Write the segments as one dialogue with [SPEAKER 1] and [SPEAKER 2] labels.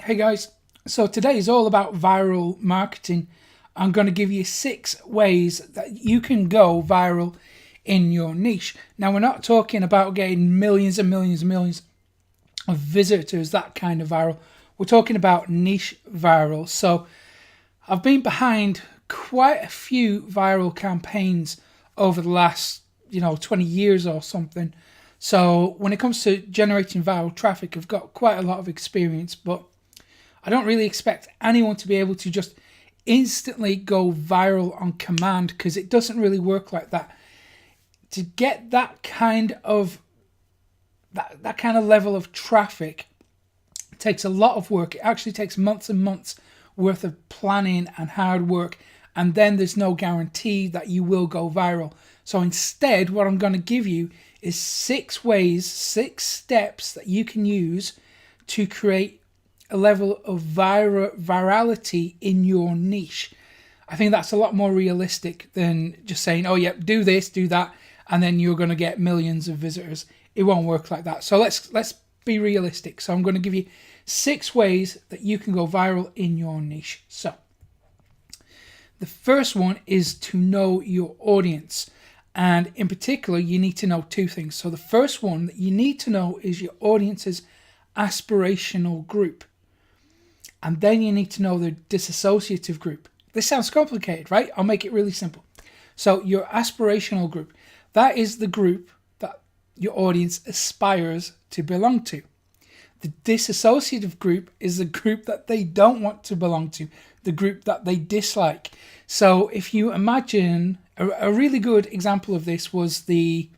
[SPEAKER 1] Hey guys, so today is all about viral marketing. I'm going to give you 6 ways that you can go viral in your niche. Now, we're not talking about getting millions and millions and millions of visitors, that kind of viral. We're talking about niche viral. So I've been behind quite a few viral campaigns over the last 20 years or something. So when it comes to generating viral traffic, I've got quite a lot of experience, but I don't really expect anyone to be able to just instantly go viral on command, because it doesn't really work like that. To get that kind of level of traffic takes a lot of work. It actually takes months and months worth of planning and hard work, and then there's no guarantee that you will go viral. So instead, what I'm going to give you is 6 ways, 6 steps that you can use to create a level of virality in your niche. I think that's a lot more realistic than just saying, oh yeah, do this, do that, and then you're going to get millions of visitors. It won't work like that. So let's be realistic. So I'm going to give you 6 ways that you can go viral in your niche. So the first one is to know your audience. And in particular, you need to know 2 things. So the first one that you need to know is your audience's aspirational group. And then you need to know the dissociative group. This sounds complicated, right? I'll make it really simple. So your aspirational group, that is the group that your audience aspires to belong to. The dissociative group is the group that they don't want to belong to, the group that they dislike. So if you imagine, a really good example of this was the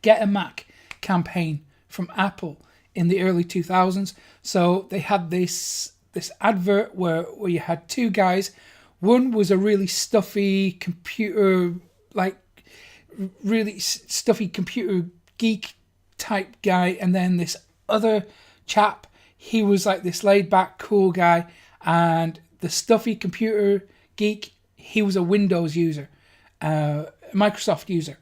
[SPEAKER 1] Get a Mac campaign from Apple in the early 2000s. So they had this advert where you had 2 guys. One was a really stuffy computer geek type guy, and then this other chap, he was like this laid back cool guy, and the stuffy computer geek, he was a Windows user, a Microsoft user,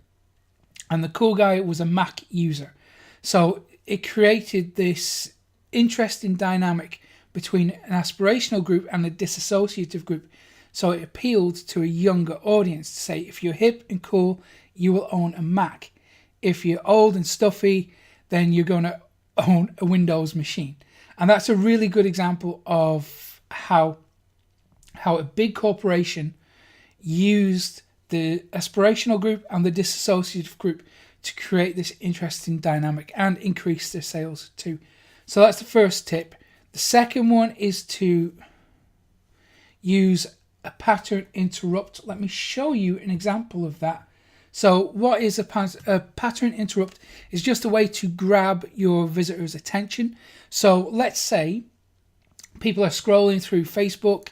[SPEAKER 1] and the cool guy was a Mac user. So it created this interesting dynamic between an aspirational group and a dissociative group. So it appealed to a younger audience to say, if you're hip and cool, you will own a Mac. If you're old and stuffy, then you're going to own a Windows machine. And that's a really good example of how a big corporation used the aspirational group and the dissociative group to create this interesting dynamic and increase their sales too. So that's the first tip. The second one is to use a pattern interrupt. Let me show you an example of that. So what is a pattern interrupt? Is just a way to grab your visitors' attention. So let's say people are scrolling through Facebook,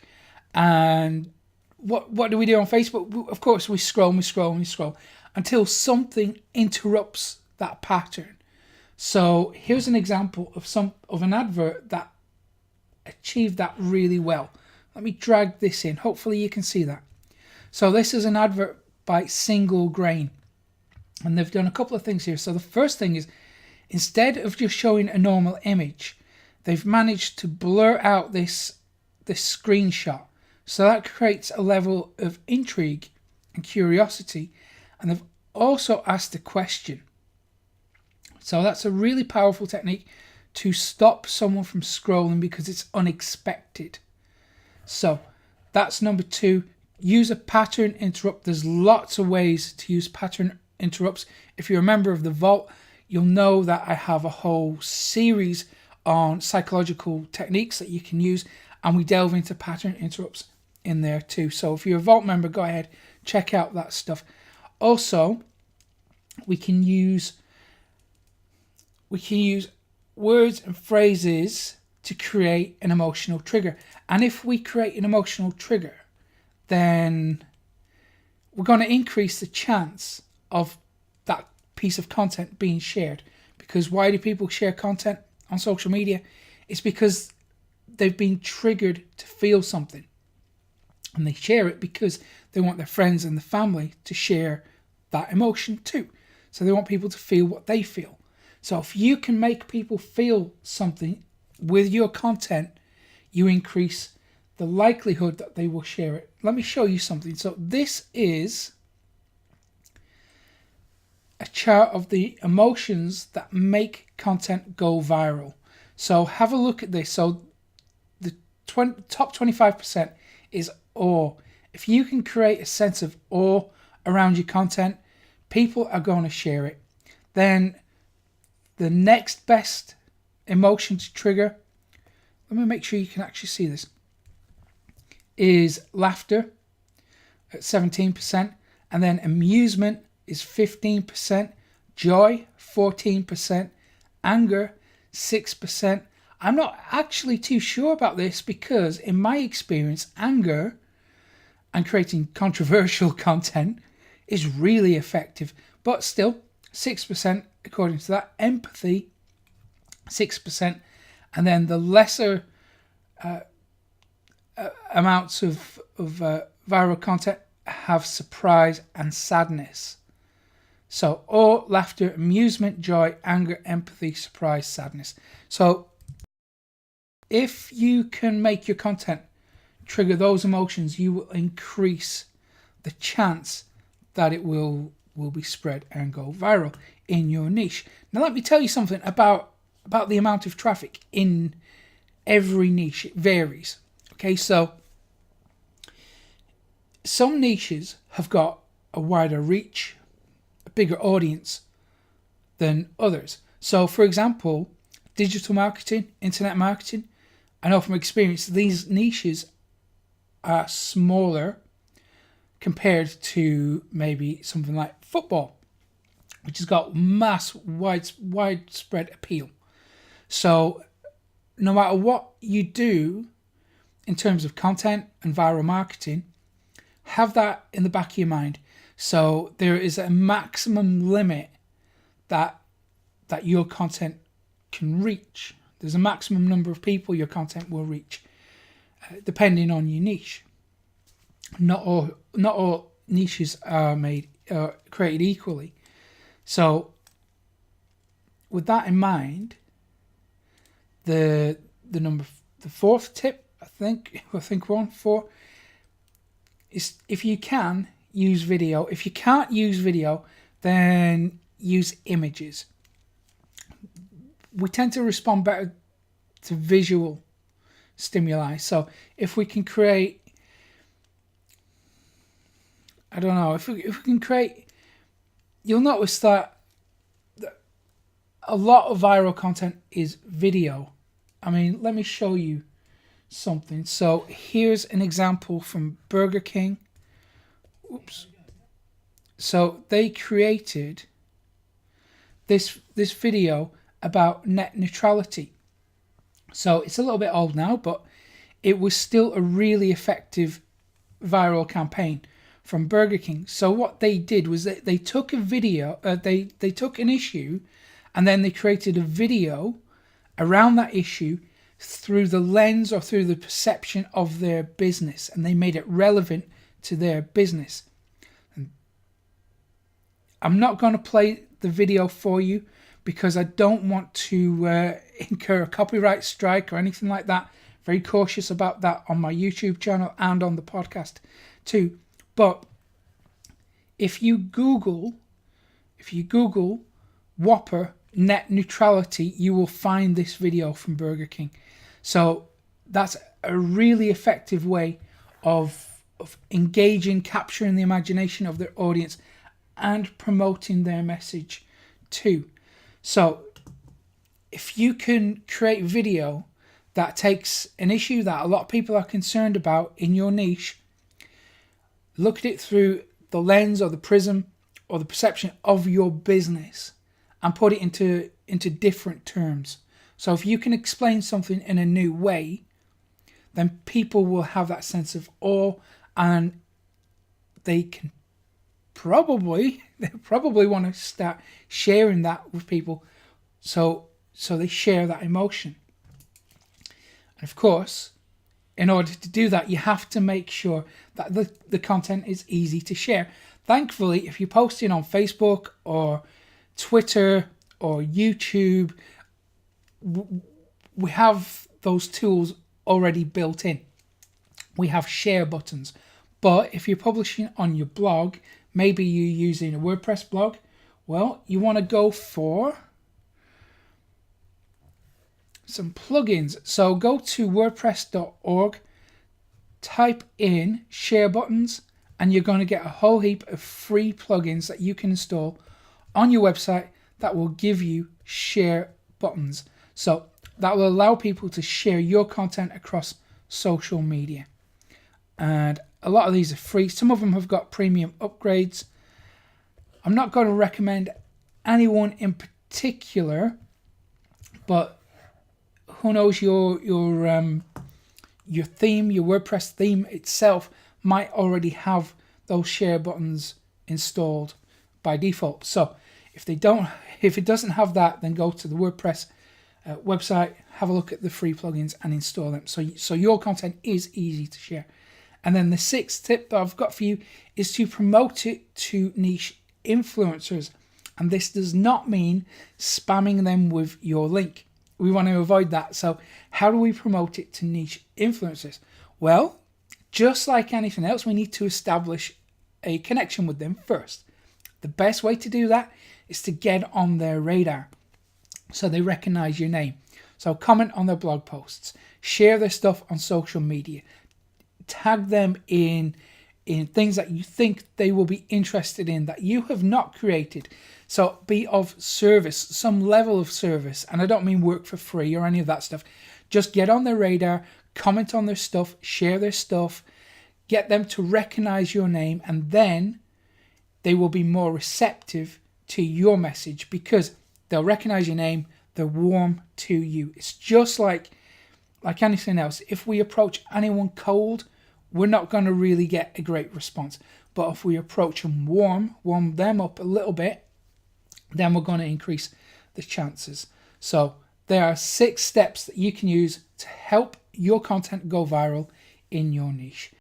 [SPEAKER 1] and what do we do on Facebook? Of course, we scroll until something interrupts that pattern. So here's an example of an advert that achieved that really well. Let me drag this in. Hopefully you can see that. So this is an advert by Single Grain, and they've done a couple of things here. So the first thing is, instead of just showing a normal image, they've managed to blur out this screenshot. So that creates a level of intrigue and curiosity, and they've also asked a question. So that's a really powerful technique to stop someone from scrolling because it's unexpected. So that's number 2. Use a pattern interrupt. There's lots of ways to use pattern interrupts. If you're a member of the Vault, you'll know that I have a whole series on psychological techniques that you can use, and we delve into pattern interrupts in there too. So if you're a Vault member, go ahead, check out that stuff. Also, we can use words and phrases to create an emotional trigger. And if we create an emotional trigger, then we're going to increase the chance of that piece of content being shared. Because why do people share content on social media? It's because they've been triggered to feel something. And they share it because they want their friends and the family to share that emotion too. So they want people to feel what they feel. So if you can make people feel something with your content, you increase the likelihood that they will share it. Let me show you something. So this is a chart of the emotions that make content go viral. So have a look at this. So the top 25% is awe. If you can create a sense of awe around your content, people are going to share it. Then the next best emotion to trigger, let me make sure you can actually see this, is laughter at 17%, and then amusement is 15%, joy 14%, anger 6%. I'm not actually too sure about this because in my experience, anger and creating controversial content is really effective, but still 6% according to that. Empathy 6%, and then the lesser amounts of viral content have surprise and sadness. So awe, laughter, amusement, joy, anger, empathy, surprise, sadness. So if you can make your content trigger those emotions, you will increase the chance that it will be spread and go viral in your niche. Now let me tell you something about the amount of traffic in every niche. It varies. Okay, so some niches have got a wider reach, a bigger audience than others. So for example, digital marketing, internet marketing, I know from experience these niches are smaller compared to maybe something like football, which has got widespread appeal. So no matter what you do in terms of content and viral marketing, have that in the back of your mind. So there is a maximum limit that your content can reach. There's a maximum number of people your content will reach, depending on your niche. Not all niches are created equally. So with that in mind, the fourth tip, I think we're on 4, is if you can use video. If you can't use video, then use images. We tend to respond better to visual stimuli. So if we can create, I don't know, if we can create, you'll notice that a lot of viral content is video. I mean, let me show you something. So here's an example from Burger King. Oops. So they created this video about net neutrality. So it's a little bit old now, but it was still a really effective viral campaign from Burger King. So what they did was that they took a video, they took an issue, and then they created a video around that issue through the lens or through the perception of their business, and they made it relevant to their business. And I'm not going to play the video for you because I don't want to incur a copyright strike or anything like that. Very cautious about that on my YouTube channel and on the podcast too. But if you Google Whopper net neutrality, you will find this video from Burger King. So that's a really effective way of engaging, capturing the imagination of their audience and promoting their message too. So if you can create video that takes an issue that a lot of people are concerned about in your niche, look at it through the lens or the prism or the perception of your business and put it into different terms. So if you can explain something in a new way, then people will have that sense of awe, and they probably want to start sharing that with people. So they share that emotion. And of course, in order to do that, you have to make sure that the content is easy to share. Thankfully, if you're posting on Facebook or Twitter or YouTube, we have those tools already built in. We have share buttons. But if you're publishing on your blog, maybe you're using a WordPress blog, well, you want to go for some plugins. So go to wordpress.org, type in share buttons, and you're going to get a whole heap of free plugins that you can install on your website that will give you share buttons. So that will allow people to share your content across social media. And a lot of these are free. Some of them have got premium upgrades. I'm not going to recommend anyone in particular, but who knows, your theme, your WordPress theme itself might already have those share buttons installed by default. So if it doesn't have that, then go to the WordPress website, have a look at the free plugins and install them. So your content is easy to share. And then the 6th tip that I've got for you is to promote it to niche influencers. And this does not mean spamming them with your link. We want to avoid that. So how do we promote it to niche influencers? Well, just like anything else, we need to establish a connection with them first. The best way to do that is to get on their radar so they recognize your name. So comment on their blog posts, share their stuff on social media, tag them in things that you think they will be interested in that you have not created. So be of service, some level of service. And I don't mean work for free or any of that stuff. Just get on their radar, comment on their stuff, share their stuff, get them to recognize your name, and then they will be more receptive to your message because they'll recognize your name, they're warm to you. It's just like anything else. If we approach anyone cold, we're not going to really get a great response. But if we approach them warm them up a little bit, then we're going to increase the chances. So there are 6 steps that you can use to help your content go viral in your niche.